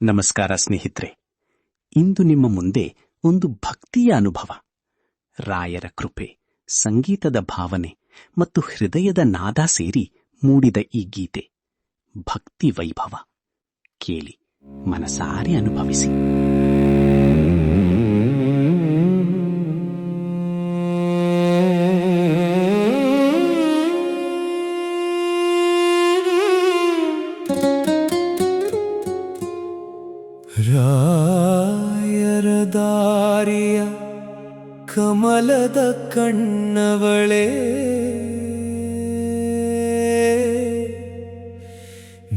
ನಮಸ್ಕಾರ ಸ್ನೇಹಿತರೆ. ಇಂದು ನಿಮ್ಮ ಮುಂದೆ ಒಂದು ಭಕ್ತಿಯ ಅನುಭವ, ರಾಯರ ಕೃಪೆ, ಸಂಗೀತದ ಭಾವನೆ ಮತ್ತು ಹೃದಯದ ನಾದ ಸೇರಿ ಮೂಡಿದ ಈ ಗೀತೆ ಭಕ್ತಿ ವೈಭವ. ಕೇಳಿ, ಮನಸಾರೆ ಅನುಭವಿಸಿ. ರಾಯರ ದಾರಿಯ ಕಮಲದ ಕಣ್ಣವಳೆ,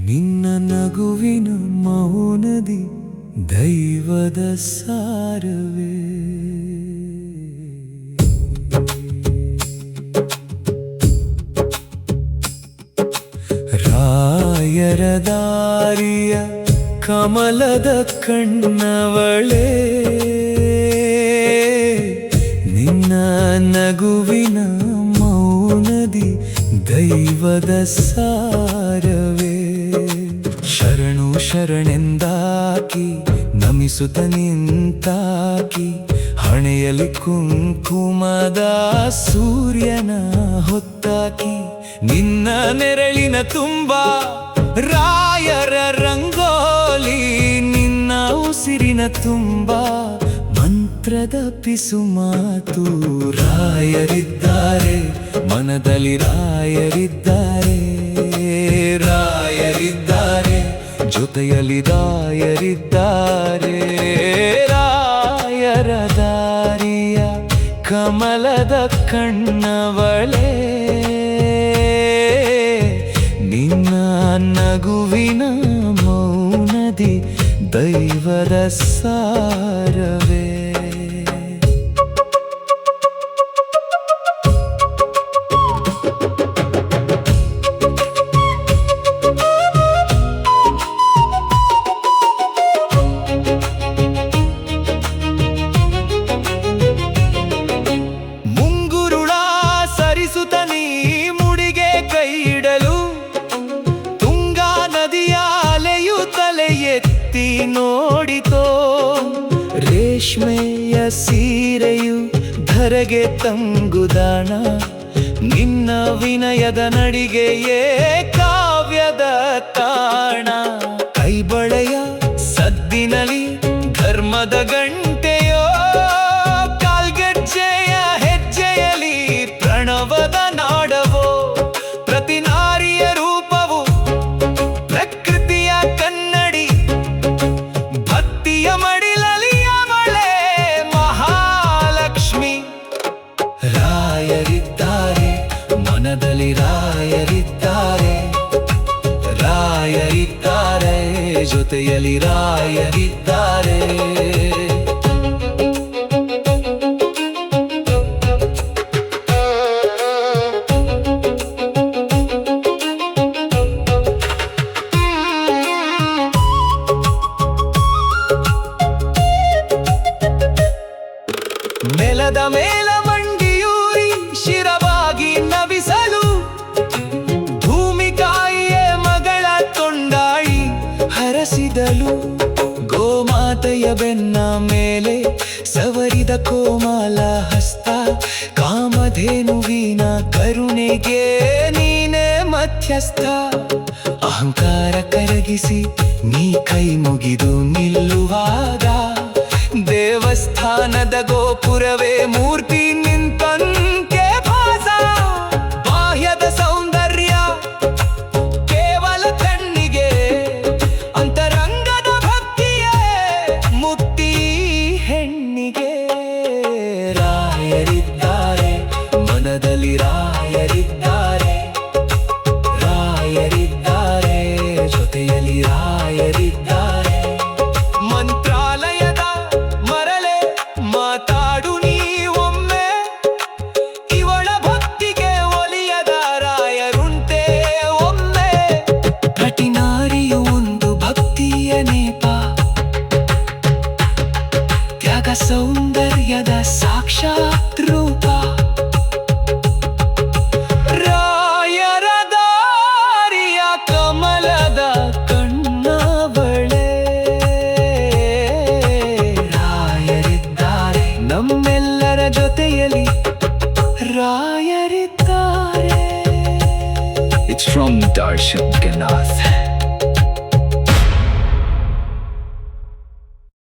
ನಿನ್ನ ನಗುವಿನ ಮೌನದಿ ದೈವದ ಸಾರವೇ. ರಾಯರ ದಾರಿಯ ಕಮಲದ ಕಣ್ಣವಳೆ, ನಿನ್ನ ನಗುವಿನ ಮೌನದಿ ದೈವದ ಸಾರವೇ. ಶರಣು ಶರಣೆಂದಾಕಿ ನಮಿಸುತ್ತ ನಿಂತಾಕಿ, ಹಣೆಯಲ್ಲಿ ಕುಂಕುಮದ ಸೂರ್ಯನ ಹೊತ್ತಾಕಿ, ನಿನ್ನ ನೆರಳಿನ ತುಂಬ ರಾಯರ ರಂಗೋಲಿ, ನಿನ್ನ ಉಸಿರಿನ ತುಂಬ ಮಂತ್ರದ ಪಿಸು ಮಾತು. ರಾಯರಿದ್ದಾರೆ ಮನದಲ್ಲಿ, ರಾಯರಿದ್ದಾರೆ, ರಾಯರಿದ್ದಾರೆ ಜೊತೆಯಲ್ಲಿ, ರಾಯರಿದ್ದಾರೆ. ರಾಯರ ದಾರಿಯ ಕಮಲದ ಕಣ್ಣವಳೆ, ನಿನ್ನ ನಗುವಿನ ಮೌನದಿ ದೈವದ ಸಾರವೇ. ಮುಂಗುರುಳ ಸರಿಸುತ್ತ ನೀ ಮುಡಿಗೆ ಕೈ ಇಡಲು, ತುಂಗಾ ನದಿಯ ಅಲೆಯು ತಲೆ ಎತ್ತಿ ನೋಡಿತೋ. ರೇಷ್ಮೆಯ ಸೀರೆಯು ಧರೆಗೆ ತಂಗುದಾಣ, ನಿನ್ನ ವಿನಯದ ನಡಿಗೆಯೇ ಕಾವ್ಯದ ತಾಣ. ಕೈಬಳೆಯ ಸದ್ದಿನಲಿ ಧರ್ಮದ ಗಂಟೆಯೋ, ಕಾಲ್ಗೆಜ್ಜೆಯ ಹೆಜ್ಜೆಯಲಿ ಪ್ರಣವದ ನಾಡವೋ. ಪ್ರತಿ ನಾರಿಯ ರೂಪವು ಪ್ರಕೃತಿಯ ಕನ್ನಡಿ, ಭಕ್ತಿಯ ಮಡಿಲಲಿ ಅವಳೆ ಮಹಾಲಕ್ಷ್ಮಿ. ರಾಯರಿದ್ದಾರೆ ಮನದಲ್ಲಿ, ರಾಯರಿದ್ದಾರೆ, ರಾಯರಿದ್ದಾರೆ ಜೊತೆಯಲ್ಲಿ, ರಾಯರಿದ್ದಾರೆ. ನೆಲದ ಮೇಲ ಮಂಡಿಯೂರಿ ಶಿರವಾಗಿ ನವಿಸಲು, ಭೂಮಿಕಾಯಿಯೇ ಮಗಳ ತೊಂಡಾಯಿ ಹರಸಿದಳು. ಗೋಮಾತೆಯ ಬೆನ್ನ ಮೇಲೆ ಸವರಿದ ಕೋಮಲ ಹಸ್ತ, ಕಾಮಧೇನುವಿನ ಕರುಣೆಗೆ ನೀನೇ ಮಧ್ಯಸ್ಥ. ಅಹಂಕಾರ ಕರಗಿಸಿ ನೀ ಕೈ ಮುಗಿದು ನಿಲ್ಲುವಾಗ, ದೇವಸ್ಥಾನದ ಗೋಪುರವೇ ಮೂರ್ತಿ ನಿಂತಂತೆ ಭಾಸ. ಬಾಹ್ಯದ ಸೌಂದರ್ಯ ಕೇವಲ ಕಣ್ಣಿಗೆ, ಅಂತರಂಗದ ಭಕ್ತಿಯೇ ಮುಕ್ತಿ ಹೆಣ್ಣಿಗೆ. ರಾಯರಿದ್ದಾರೆ ಮನದಲ್ಲಿ, ರಾಯರಿದ್ದಾರೆ, ರಾಯರಿದ್ದಾರೆ ಜೊತೆಯಲ್ಲಿ, ರಾಯರಿದ್ದಾರೆ. ಮಂತ್ರಾಲಯದ ಮರಳೆ ಮಾತಾಡು ನೀ ಒಮ್ಮೆ, ಇವಳ ಭಕ್ತಿಗೆ ಒಲಿಯದ ರಾಯರುಂಟೆ ಒಮ್ಮೆ. ನಟಿನಾರಿಯು ಒಂದು ಭಕ್ತಿಯ ನೇಪ, ತ್ಯಾಗ ಸೌಂದರ್ಯದ ಸಾಕ್ಷಾತ್ ರೂಪ. ರಾಯರ ದಾರಿಯ ಕಮಲದ ಕಣ್ಣವಳೆ, It's from Darshan Ganath.